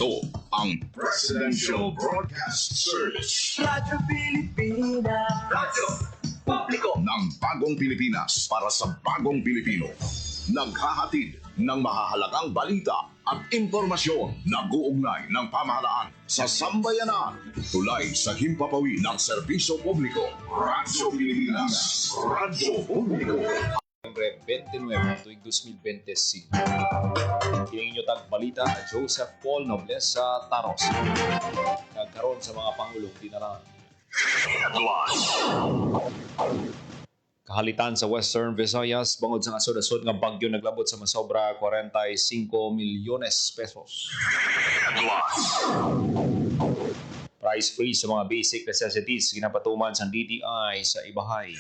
Ito ang Presidential Broadcast Service. Radyo Pilipinas. Radyo Publiko ng Bagong Pilipinas para sa Bagong Pilipino. Naghahatid ng mahahalagang balita at impormasyon na guugnay ng pamahalaan sa sambayanan. Tulay sa himpapawid ng serbisyo publiko. Radyo Pilipinas. Radyo Publiko. Nobyembre 29 tuwing 2025. Kining inyo tag balita Joseph Paul Nobles sa Taros. Nagkaroon sa mga pangulong dinaraan. Kahalitan sa Western Visayas bangod sa asod-asod nga bagyo naglabot sa masobra 45 milyones pesos. Price freeze sa mga basic necessities ginapatuman sa DTI sa Ibahay.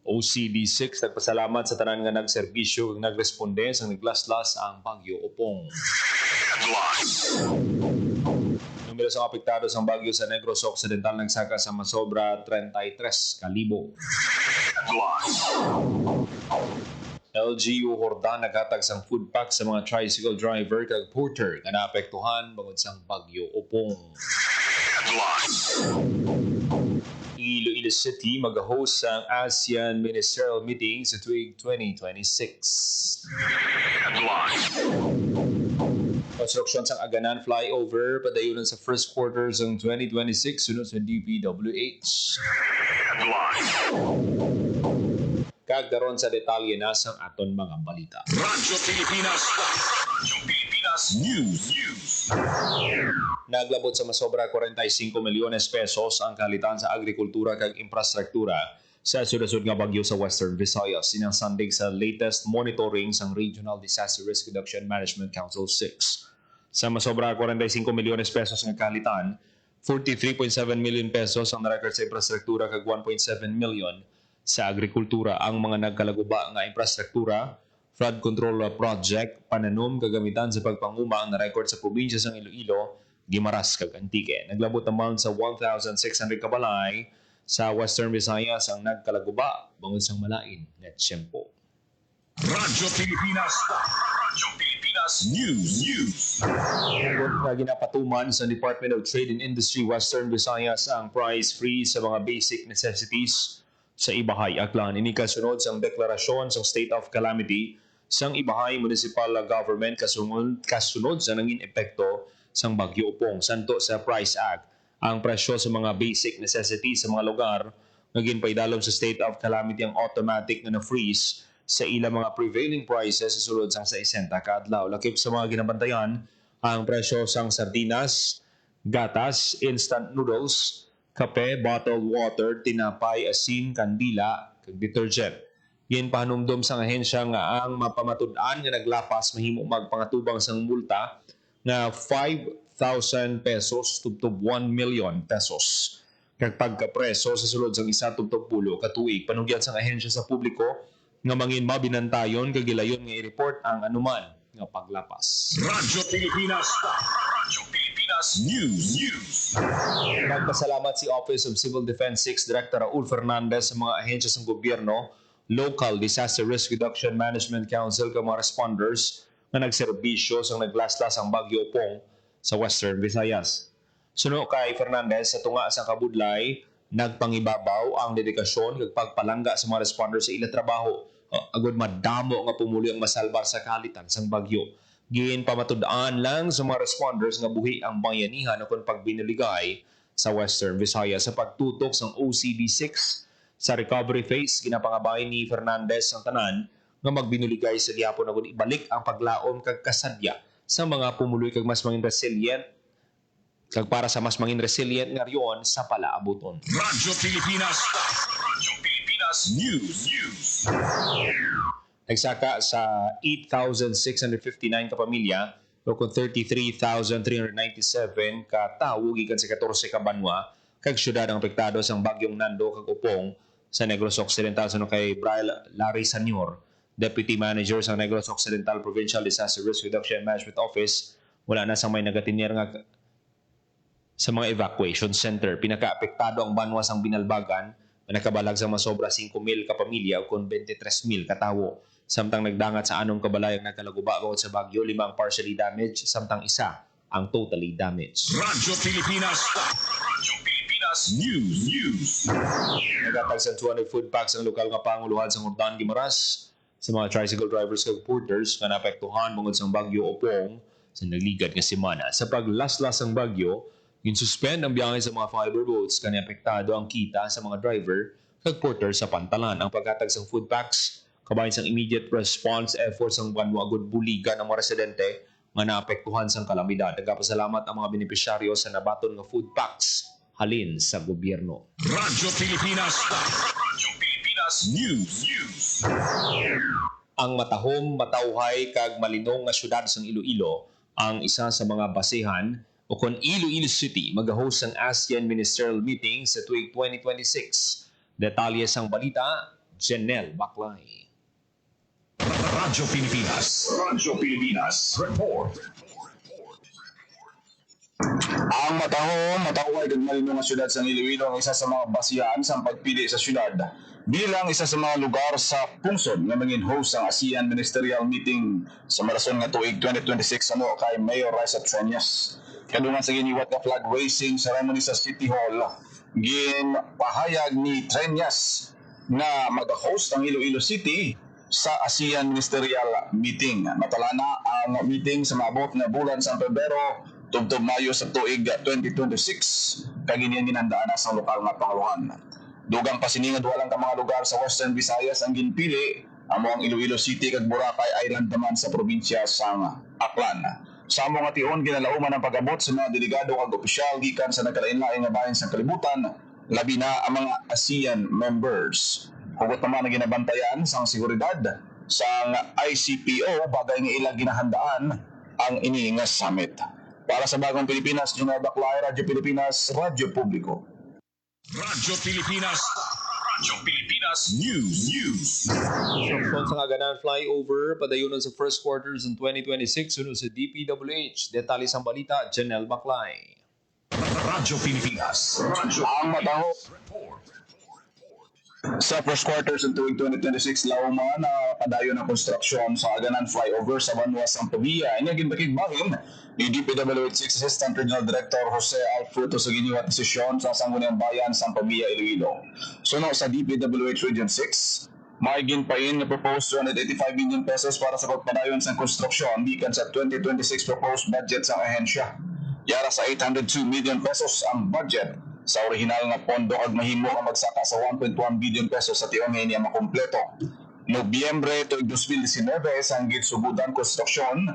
OCD6 nagpasalamat sa tanan nga nagserbisyo ug nagresponde sa naglaslas ang Bagyo Opong. Numero sa apektado sa bagyo sa Negros Occidental nagsaka sa masobra 33,000. LGU Hordan naghatag sang food pack sa mga tricycle driver kag porter nga naapektuhan bangod sang Bagyo Opong. Iloilo City mag-host ang ASEAN Ministerial Meeting sa tuig 2026. Konstruksyon sang Aganan Flyover padayunan sa first quarter ng 2026 sunod sa DPWH. Kagdaron sa detalye na sang aton mga balita. Radyo Pilipinas. Radyo Pilipinas News. Naglabot sa masobra 45 milyones pesos ang kalitan sa agrikultura kag infrastruktura sa sudasud nga bagyo sa Western Visayas sinangsandig sa latest monitoring sang Regional Disaster Risk Reduction Management Council 6. Sa masobra 45 milyones pesos nga kalitan, 43.7 million pesos ang narecord sa infrastruktura kag 1.7 million sa agrikultura. Ang mga nagkalaguba nga infrastruktura, flood control project, pananom kagamitan sa pagpanguma ang narecord sa probinsya sang Iloilo, Guimaras kag Antique. Naglabot naman sa 1,600 kabalay sa Western Visayas ang nagkalaguba bangod sang malain nga tiyempo. Radyo Pilipinas. Radyo Pilipinas News. Nga ginapatuman sa Department of Trade and Industry Western Visayas ang price freeze sa mga basic necessities sa Ibahay Aklan. Ini kasunod sang deklarasyon sa State of Calamity sang Ibahay Municipal Government kasunod sa nangin epekto sang Bagyo Opong. Santo sa Price Act ang presyo sa mga basic necessities sa mga lugar nga ginpaidalom sa state of calamity ang automatic na freeze sa ilang mga prevailing prices sa sulod sang sa 60 ka adlaw. Lakip sa mga ginabantayan ang presyo sang sardinas, gatas, instant noodles, kape, bottled water, tinapay, asin, kandila, kag detergent. Yin pahanumdum sang ahensya nga ang mapamatud-an nga naglapas mahimo magpangatubang sang multa nga 5,000 pesos tubtob 1 million pesos. Kag pagkapreso sa sulod sang 1 tubtob 10 ka tuig panugyan sang ahensya sa publiko nga mangin mabinantayon kag gilayon nga i-report ang anuman nga paglapas. Radyo Pilipinas. Radyo Pilipinas News. Nagpasalamat si Office of Civil Defense 6 Director Raul Fernandez sa mga ahensya ng gobyerno, Local Disaster Risk Reduction Management Council kag mga responders na nagserbisyo sa naglaslas ang Bagyo Opong sa Western Visayas. Suno kay Fernandez sa tunga sa kabudlay, nagpangibabaw ang dedikasyon kag pagpalangga sa mga responders sa ila trabaho agud madamo nga pumuli ang masalbar sa kalitan sang bagyo. Giin pamatud-an lang sa mga responders nga buhi ang bayanihan aron pagbinuligay sa Western Visayas sa pagtutok sang OCD6 sa recovery phase. Ginapangabay ni Fernandez ang tanan nga magbinuligay sa gihapon agon ibalik ang paglaom kag kasadya sa mga pumuloy kag mas mangin resilient kag para sa mas mangin resilient nga riyon sa palaabuton. Radyo Pilipinas. Radyo Pilipinas News. Nagsaka sa 8,659 ka pamilya o kung 33,397 ka tawo gikan sa 14 ka banwa kag syudad ang apektado sang bagyong Nando kag Opong sa Negros Occidental. Suno kay Brian Larry Senior, Deputy Manager sa Negros Occidental Provincial Disaster Risk Reduction Management Office, wala na sang may nagatinyer nga sa mga evacuation center. Pinakaapektado ang banwa sang Binalbagan na nakabalag sa masobra 5,000 ka pamilya o kung 23,000 ka tawo. Samtang nagdangat sa anong kabalayang nagkalaguba bukod sa bagyo, 5 ang partially damaged, samtang 1 ang totally damaged. Radyo Pilipinas. Radyo Pilipinas News. Nagatagsan 200 food packs ang lokal nga panguluhan sa Hordan, Guimaras sa mga tricycle drivers kag porters nga naapektuhan bungod sa bagyo Opong sa nagligad nga semana. Sa paglaslas ng bagyo, ginsuspend ang biyahe sa mga fiber boats kani apektado ang kita sa mga driver kag porter sa pantalan. Ang paghatag sa food packs kabahin sa immediate response efforts ng Banwa Agud buligan ang mga residente nga naapektuhan sa kalamidad. Nagpasalamat ang mga benepisyaryo sa nabaton nga food packs halin sa gobyerno. Radyo Pilipinas. Radyo Pilipinas News. Ang matahom, matawhay kag malinong nga syudad sa Iloilo ang isa sa mga basehan o kung Iloilo City mag-host ng ASEAN Ministerial Meeting sa tuig 2026. Detalye sang balita, Janelle Baclay. Radyo Pilipinas. Radyo Pilipinas. Report. Ang mataway kag malinong nga syudad sa Iloilo ang isa sa mga basihan sa pagpili sa syudad bilang isa sa mga lugar sa pungsod nga maging host ang ASEAN Ministerial Meeting sa marason nga tuig 2026 kay Mayor Raisa Treñas. Kadungan sa giniwat nga flag raising ceremony sa City Hall, ginpahayag ni Treñas na mag-host ang Iloilo City sa ASEAN Ministerial Meeting. Matalana ang meeting sa maabot nga bulan sa Pebrero tubtob Mayo sa tuig 2026 kag ginhandaan na sa lokal nga panguluhan. Dugang pasiningad walang ka mga lugar sa Western Visayas ang ginpili amo ang Iloilo City kag Boracay Island naman sa probinsya sang Aklan. Sa mga tion ginalauman ang pag-abot sa mga delegado kag opisyal gikan sa nagkalain-lain nga bahin sa kalibutan, labi na ang mga ASEAN members. Hugot naman na ginabantayan sang seguridad sang ICPO bagay nga ilang ginahandaan ang iniingas summit. Para sa Bagong Pilipinas, Junel Baclay, Radyo Pilipinas, Radyo Publiko. Radyo Pilipinas. Radyo Pilipinas News. Construction sa Aganan flyover padayunan sa first quarters in 2026 sunod sa DPWH. Detalye sang balita, Janelle Baclay. Radyo Pilipinas. Radyo Ang matahom Report. sa first quarters ng tuwing 2026 lauman na padayon ang konstruksyon sa Aganan flyover sa Banwa Sampavia. Inagin bakig-bagin ni DPWH 6 Assistant Regional Director Jose Alfruto sa giniwat desisyon sa Sangguniang Bayan Sampavia, Iloilo. Suno sa DPWH Region 6, may ginpain na proposed 285 million pesos para sa pagpadayon sa konstruksyon gikan sa 2026 proposed budget sa ahensya. Yara sa 802 million pesos ang budget sa orihinal nga pondo kag mahimo ang magsaka sa 1.1 billion pesos sa tiong niya makumpleto. Nobyembre tuig 2019 ang gisubudan konstruksyon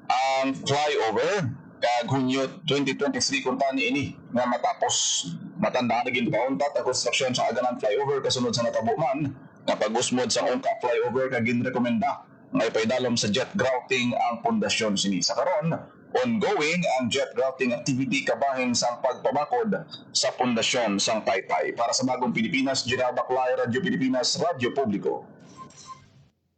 ang flyover kag Hunyo 2023 kung tani ini nga matapos. Matanda na ginpauntat ang konstruksyon sa Aganan flyover kasunod sa natabo man nga pag-usmod sa Ongka flyover kag ginrekomenda nga ipaidalom sa jet grouting ang pundasyon sini. Sa karon ongoing ang jet grouting activity kabahin sa pagpabakod sa pundasyon sang Taytay. Para sa Bagong Pilipinas, Junel Baclay, Radyo Pilipinas, Radyo Publiko.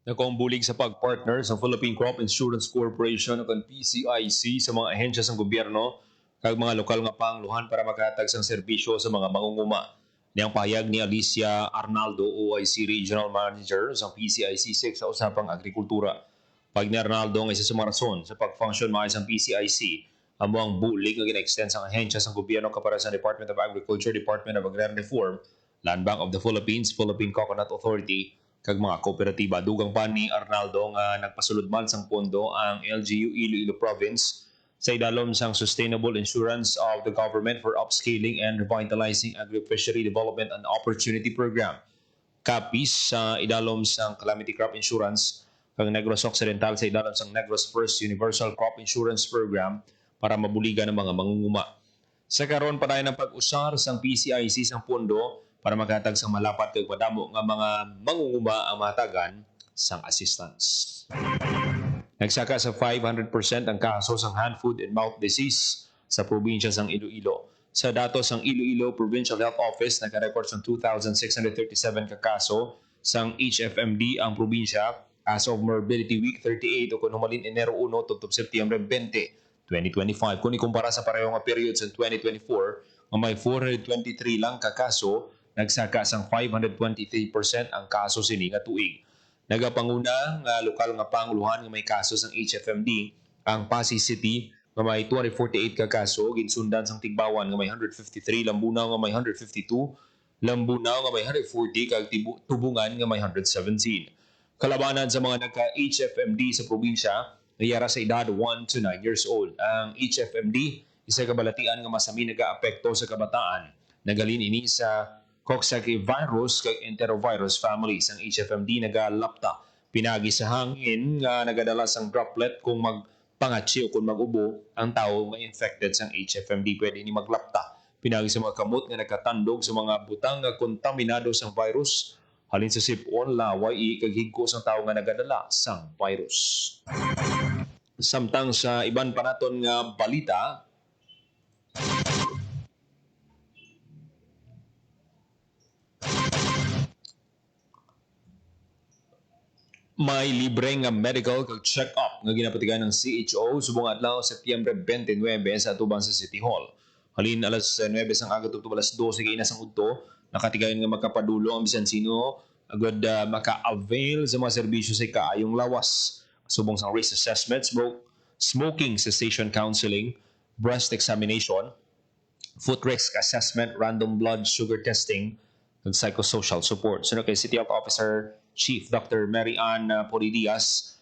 Nakuambulig sa pagpartner sa Philippine Crop Insurance Corporation o PCIC sa mga ahensya ng gobyerno kag mga lokal nga pangluhan para maghatag sang serbisyo sa mga mangunguma. Niyang pahayag ni Alicia Arnaldo, OIC Regional Manager sa PCIC 6 sa usapang agrikultura. Pag ni Arnaldo ang isa sa mga rason sa pag-function maayos ang PCIC, amo ang bulig nga gina-extend sa ahensya ng gobyerno kapara sa Department of Agriculture, Department of Agrarian Reform, Land Bank of the Philippines, Philippine Coconut Authority, kag mga kooperatiba. Dugang pa ni Arnaldo nga nagpasulod man sang pondo ang LGU Iloilo Province sa idalom sang Sustainable Insurance of the Government for Upscaling and Revitalizing Agri-Fishery Development and Opportunity Program. Kapis sa idalom sang Calamity Crop Insurance kag Negros Occidental sa idalom sang Negros First Universal Crop Insurance Program para mabuligan ng mga mangunguma. Sa karon pa tayo ng pag-usar sang PCIC sang pondo para maghatag sang malapat kag madamo nga mga mangunguma ang mahatagan sang assistance. Nagsaka sa 500% ang kaso sang hand, foot, and mouth disease sa probinsya sang Iloilo. Sa datos sang Iloilo Provincial Health Office, nagka-record sang 2,637 ka kaso sang HFMD ang probinsya as of Morbidity Week 38 o kung humalin Enero 1 tubtob Setyembre 20, 2025. Kung ikumpara sa pareho nga period sa 2024, may 423 lang ka kaso, nagsaka sang 523% ang kaso sini nga tuig. Nagapanguna nga lokal nga panguluhan nga may kaso sang HFMD ang Pasay City nga may 248 ka kaso, ginsundan sang Tigbawan nga may 153, Lambunaw nga may 152, Lambunaw nga may 140 kag Tubungan nga may 117. Kalabanan sa mga nagka-HFMD sa probinsya nayara sa edad 1 to 9 years old. Ang HFMD isa ka balatian nga masami nagaapekto sa kabataan. Nagalin ini sa Coxsackie virus kag enterovirus families. Ang HFMD nagalapta pinagi sa hangin nga nagadala sang droplet kung magpangatsi o kung magubo ang tao nga infected sang HFMD. Pwede ni maglapta pinagi sa mga kamot nga nagkatandog sa mga butang nga kontaminado sang virus halin sa sipon, laway, kag higko sang tao nga nagadala sang virus. Samtang sa iban pa naton nga balita, may libre nga medical kag check-up nga ginapatigan ng CHO subong adlaw Setyembre 29 sa atubang sa City Hall. Halin alas 9 sang aga tubto alas 12 kay inasang udto, nakatigayon nga makapadulo ang bisan sino agad maka-avail sa mga serbisyo sa kaayong lawas. Subong sang risk assessment, smoking cessation counseling, breast examination, foot risk assessment, random blood sugar testing, and psychosocial support. So kay City Health Officer Chief Dr. Mary Ann Poridias,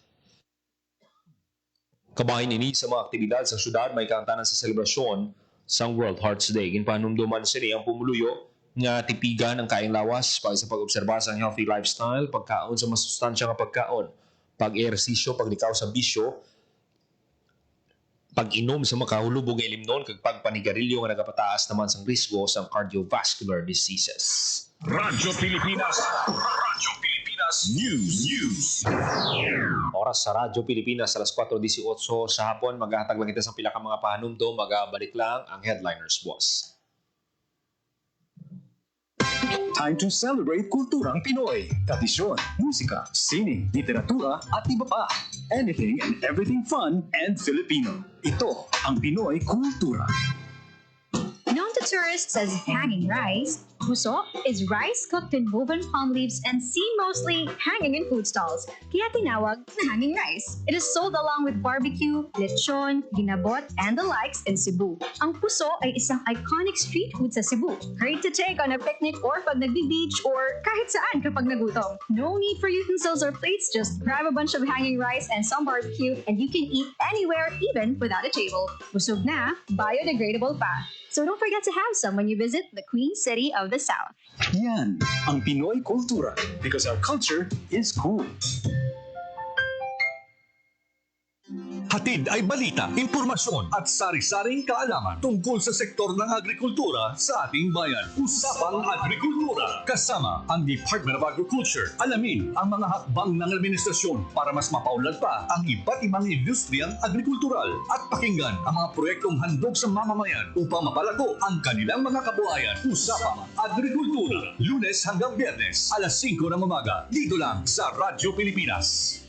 kabahin ini sa mga aktibidad sa syudad may kaangtanan sa selebrasyon sang World Hearts Day. Ginpanumduman sini ang pumuluyo nga tipigan ang kaing lawas para sa pag-obserba sa healthy lifestyle, pagkaon sa masustansya nga pagkaon, pag-ehersisyo, paglikaw sa bisyo, pag-inom sa makahulubog nga ilimnon kag pagpanigarilyo nga nagapataas naman sang risgo sa cardiovascular diseases. Radyo Pilipinas News. Oras sa Radyo Pilipinas alas 4:18 sa hapon, maghahatag lang kita sa pila ka mga pahanumdum, magabalik lang ang headliners, boss. Time to celebrate kulturang Pinoy. Tradisyon, musika, sining, literatura at iba pa. Anything and everything fun and Filipino. Ito ang Pinoy Kultura. Known to tourists as hanging rice, puso is rice cooked in woven palm leaves and seen mostly hanging in food stalls, kaya tinawag na hanging rice. It is sold along with barbecue, lechon, ginabot, and the likes in Cebu. Ang puso ay isang iconic street food sa Cebu. Great to take on a picnic or pag nagbi-beach or kahit saan kapag nagutom. No need for utensils or plates, just grab a bunch of hanging rice and some barbecue and you can eat anywhere, even without a table. Busog na, biodegradable pa. So don't forget to have some when you visit the Queen City of the South. Yan ang Pinoy Kultura because our culture is cool. Hatid ay balita, impormasyon at sari-saring kaalaman tungkol sa sektor ng agrikultura sa ating bayan. Usapang Agrikultura kasama ang Department of Agriculture. Alamin ang mga hakbang ng administrasyon para mas mapaunlad pa ang iba't ibang industriyang agrikultural at pakinggan ang mga proyektong handog sa mamamayan upang mapalago ang kanilang mga kabuhayan. Usapang Agrikultura, Lunes hanggang Biyernes, alas 5 ng umaga, dito lang sa Radyo Pilipinas.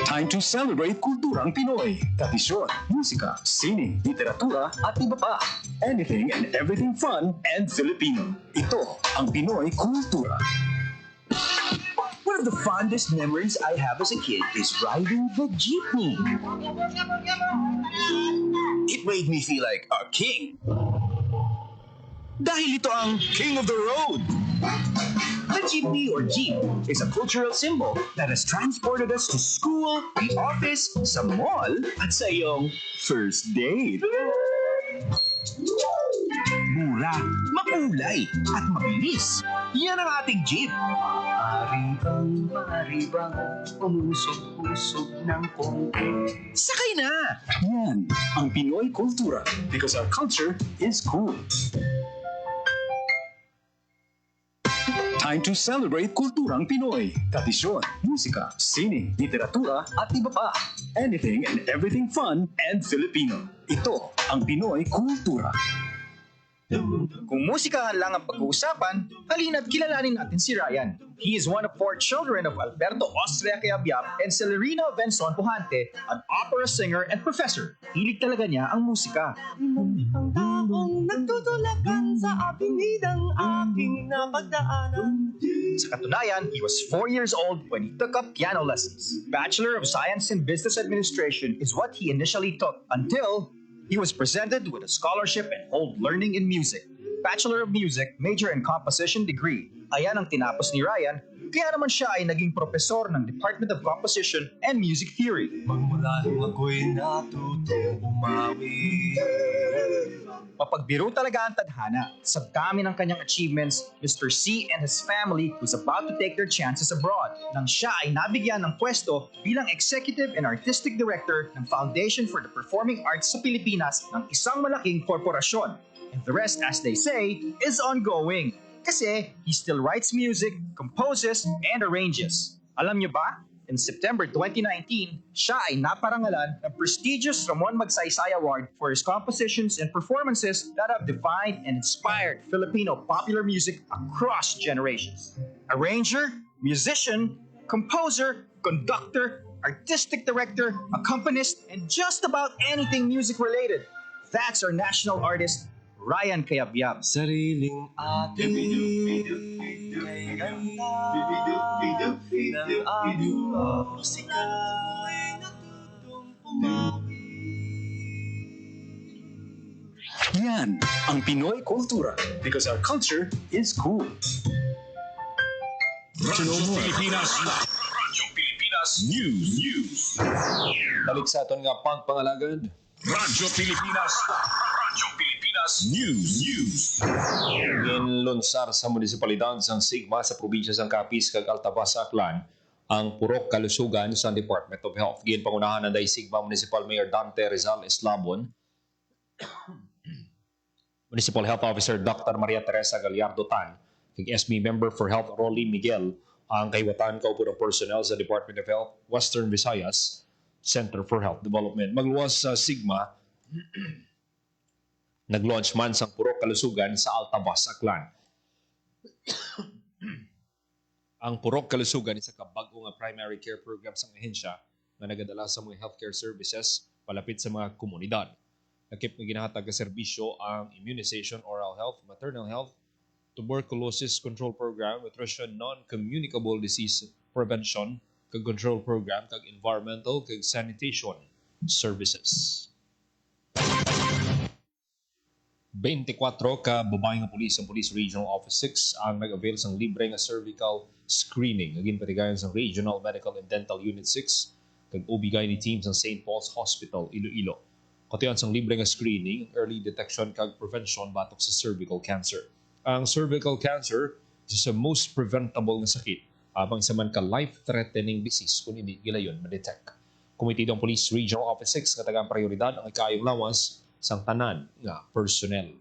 Time to celebrate kulturang Pinoy. Tradisyon, musika, sining, literatura at iba pa. Anything and everything fun and Filipino. Ito ang Pinoy Kultura. One of the fondest memories I have as a kid is riding the jeepney. It made me feel like a king. Dahil ito ang King of the Road. The jeepney or jeep is a cultural symbol that has transported us to school, the office, sa mall, at sa iyong first date. Mura, makulay, at mabilis. Yan ang ating jeep. Maribang, umusog-usog ng konti. Sakay na! Yan ang Pinoy Kultura because our culture is cool. Time to celebrate kulturang Pinoy. Tradisyon, musika, sining, literatura at iba pa. Anything and everything fun and Filipino. Ito ang Pinoy Kultura. Kung musikahan lang ang pag-uusapan, halina't kilalanin natin si Ryan. He is one of 4 children of Alberto Austria Cayabyab and Celerina Benzon Pujante, an opera singer and professor. Hilig talaga niya ang musika. Ang taong nagtutulakan sa aking aking napagdaanan. Sa katunayan, he was 4 years old when he took up piano lessons. Bachelor of Science in Business Administration is what he initially took until he was presented with a scholarship and hold learning in music. Bachelor of Music, major in composition degree. Ayan ang tinapos ni Ryan, kaya naman siya ay naging profesor ng Department of Composition and Music Theory. Magmula nung ako'y natutong umawi. Mapagbiro talaga ang tadhana. Sa dami ng kanyang achievements, Mr. C and his family was about to take their chances abroad nang siya ay nabigyan ng pwesto bilang Executive and Artistic Director ng Foundation for the Performing Arts sa Pilipinas ng isang malaking korporasyon. And the rest, as they say, is ongoing. Kasi he still writes music, composes, and arranges. Alam niyo ba? In September 2019, siya ay naparangalan ng prestigious Ramon Magsaysay Award for his compositions and performances that have defined and inspired Filipino popular music across generations. Arranger, musician, composer, conductor, artistic director, accompanist, and just about anything music-related. That's our national artist, Ryan Cayabyab. Sariling ating kay ganda ng ating musika ay natutong umawi. Yan ang Pinoy kultura because our culture is cool. Radyo Pilipinas. Radyo Pilipinas News. Balik sa aton nga pangpangalagad. Radyo Pilipinas. Radyo Pilipinas News. Ginlunsar sa munisipalidad sang Sigma sa probinsya sang Capiz kag Altabasa, Aklan ang purok kalusugan sa Department of Health. Ginpangunahan ng Sigma Municipal Mayor Dante Rizal Eslabon, Municipal Health Officer Dr. Maria Teresa Gallardo Tan, kag SB Member for Health Rolly Miguel ang kahiwatan kaupo ng personnel sa Department of Health Western Visayas Center for Health Development. Magluwas sa Sigma, nag-launch man sang purok kalusugan sa Altabas, Aklan. Ang purok kalusugan isa ka bag-o nga primary care program sa ahensya na nagadala sa mga healthcare services palapit sa mga komunidad. Nakip nga ginahatag nga serbisyo ang immunization, oral health, maternal health, tuberculosis control program, nutrition, non-communicable disease prevention, kag control program, kag environmental, kag sanitation services. 24 ka babae nga pulis ang Police Regional Office 6 ang nag-avail sang libre nga cervical screening agin patigayon sa Regional Medical and Dental Unit 6 kag OB-GYN team sa St. Paul's Hospital, Iloilo. Katiyan sang libre nga screening, early detection kag prevention batok sa cervical cancer. Ang cervical cancer is the most preventable nga sakit abang isa man ka life-threatening disease kung hindi gilayon ma-detect. Komitidong Police Regional Office 6 nga tagang prioridad ang ikayong lawas sang tanan nga personnel.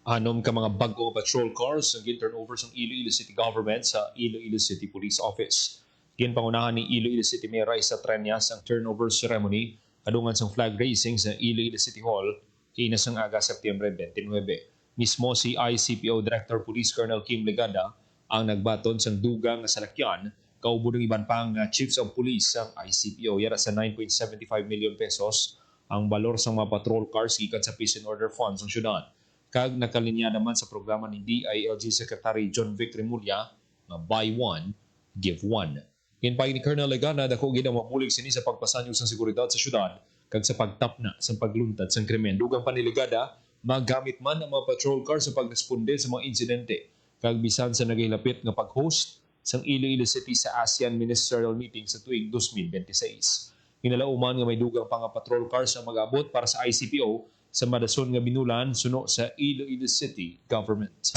Anom ka mga bago patrol cars ang gin-turnover sa Iloilo City Government sa Iloilo City Police Office. Ginpangunahan ni Iloilo City Mayor Raisa Treñas ang turnover ceremony kadungan sang flag raising sa Iloilo City Hall kina sang aga Setyembre 29. Mismo si ICPO Director Police Colonel Kim Legada ang nagbaton sang dugang nga salakyan kaubo ng iban pang chiefs of police sang ICPO yara sa 9.75 million pesos ang balor sa mga patrol cars gikan sa Peace and Order Funds ng syudad. Kag nakalinya naman sa programa ni DILG Secretary John Vic Remulla na Buy One, Give One. Ginpay ni Colonel Legana dako gid ang mapulig sini sa pagpasanyog sa seguridad sa syudad kag sa pagtapna sa pagluntad sa krimen. Dugang paniligada, magamit man ang mga patrol cars sa pagresponde sa mga insidente kag bisan sa nagahilapit nga pag-host sang Iloilo City sa ASEAN Ministerial Meeting sa tuig 2026. Kinalauman nga may dugang pang patrol cars ang mag-abot para sa ICPO sa madason nga binulan suno sa Iloilo City Government.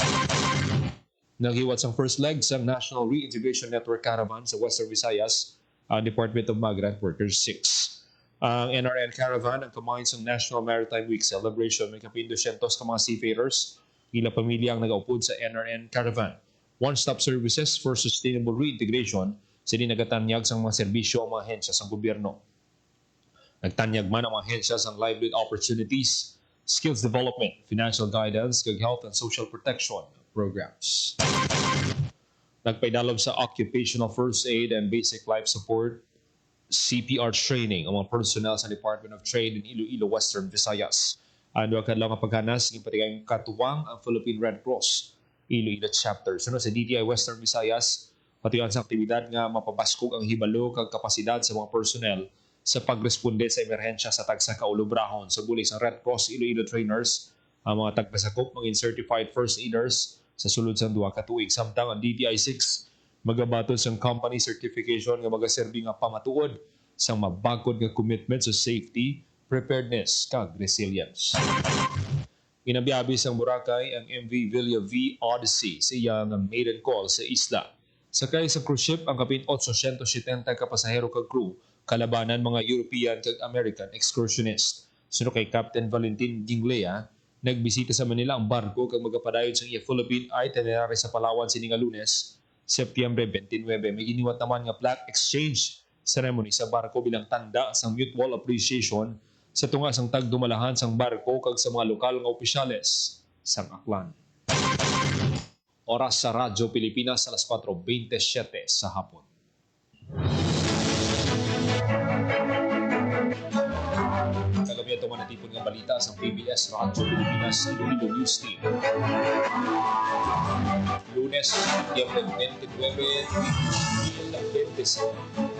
Naghiwat sang first leg sa National Reintegration Network Caravan sa Western Visayas ang Department of Migrant Workers 6. Ang NRN Caravan ang kumain sa National Maritime Week celebration may kapin 200 ka mga seafarers. Ila pamilya ang nag-aupod sa NRN Caravan. One-stop services for sustainable reintegration sini nagatanyag sa mga serbisyo ang mga ahensya sa gobyerno. Nagtanyag man ang mga ahensya sa livelihood opportunities, skills development, financial guidance, kag health and social protection programs. Nagpaidalog sa occupational first aid and basic life support, CPR training ang mga personnel sa Department of Trade in Iloilo, Western Visayas. Ano ang kanilang paghanas ng patigayang katuwang ang Philippine Red Cross. Iloilo chapter. Sunod sa DTI Western Visayas, patuyan sa aktibidad nga mapabaskog ang hibalo kag kapasidad sa mga personnel sa pagresponde sa emerhensya sa tagsa kaulubrahon sa bulig sa Red Cross Iloilo trainers, ang mga tagpasakop maging certified first aiders sa sulod sa 2 ka tuig. Samtang ang DTI 6 magabaton sa company certification nga magaserbi nga pamatuod sa mabagod nga commitment sa safety, preparedness kag resilience. Ginabiabi sa Boracay ang MV Villa V Odyssey sa iyang maiden call sa isla. Sakay sa cruise ship ang kapin 870 ka pasahero kag crew, kalabanan mga European kag American excursionist. Suno kay Captain Valentin Ginglea, nagbisita sa Manila ang barko kag magapadayon sa iya Philippine itinerary sa Palawan sininga Lunes, Setyembre 29. May giniwat naman nga plaque exchange ceremony sa barko bilang tanda sa mutual appreciation sa tunga sang tagdumalahan sang barko kag sa mga lokal nga opisyales sang Aklan. Oras sa Radyo Pilipinas alas 4:27 sa hapon. Kagabi ito manatipon nga balita sa PBS Radyo Pilipinas Iloilo News Team. Lunes, Setyembre 29, 2025.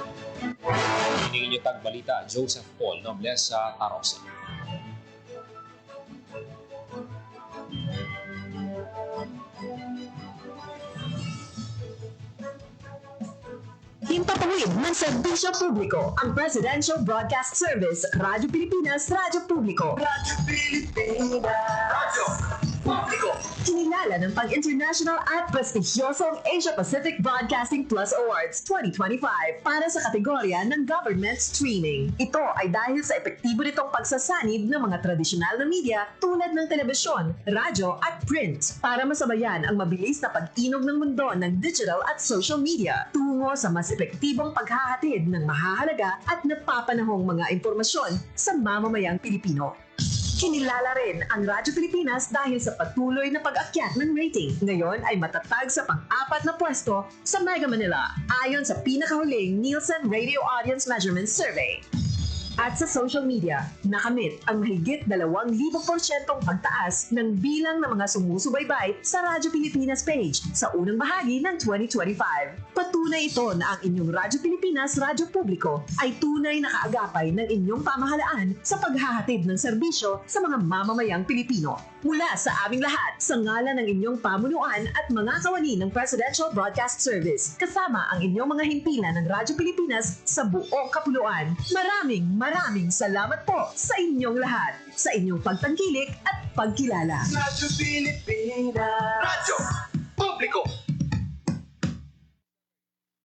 Hiningin niyo tagbalita Joseph Paul Nobles sa Tarosa. Himpapawid ng serbisyo publiko ang Presidential Broadcast Service, Radyo Pilipinas, Radyo Publiko. Radyo Pilipinas, Radyo Publiko. Kinilala ng pang-international at prestigyosong Asia Pacific Broadcasting Plus Awards 2025 para sa kategorya ng Government Streaming. Ito ay dahil sa epektibo nitong pagsasanib ng mga tradisyonal na media tulad ng telebisyon, radyo at print para masabayan ang mabilis na pag-inog ng mundo ng digital at social media tungo sa mas epektibong paghahatid ng mahahalaga at napapanahong mga impormasyon sa mamamayang Pilipino. Kinilala rin ang Radyo Pilipinas dahil sa patuloy na pag-akyat ng rating. Ngayon ay matatag sa pang-4 na pwesto sa Mega Manila ayon sa pinakahuling Nielsen Radio Audience Measurement Survey. At sa social media, nakamit ang mahigit 2,000% pagtaas ng bilang ng mga sumusubaybay sa Radyo Pilipinas page sa unang bahagi ng 2025. Patunay ito na ang inyong Radyo Pilipinas Radyo Publiko ay tunay na kaagapay ng inyong pamahalaan sa paghahatid ng serbisyo sa mga mamamayang Pilipino. Mula sa aming lahat, sa ngalan ng inyong pamunuan at mga kawani ng Presidential Broadcast Service, kasama ang inyong mga himpilan ng Radyo Pilipinas sa buong kapuluan. Maraming salamat po sa inyong lahat, sa inyong pagtangkilik at pagkilala. Radyo Pilipinas, Radyo Publiko.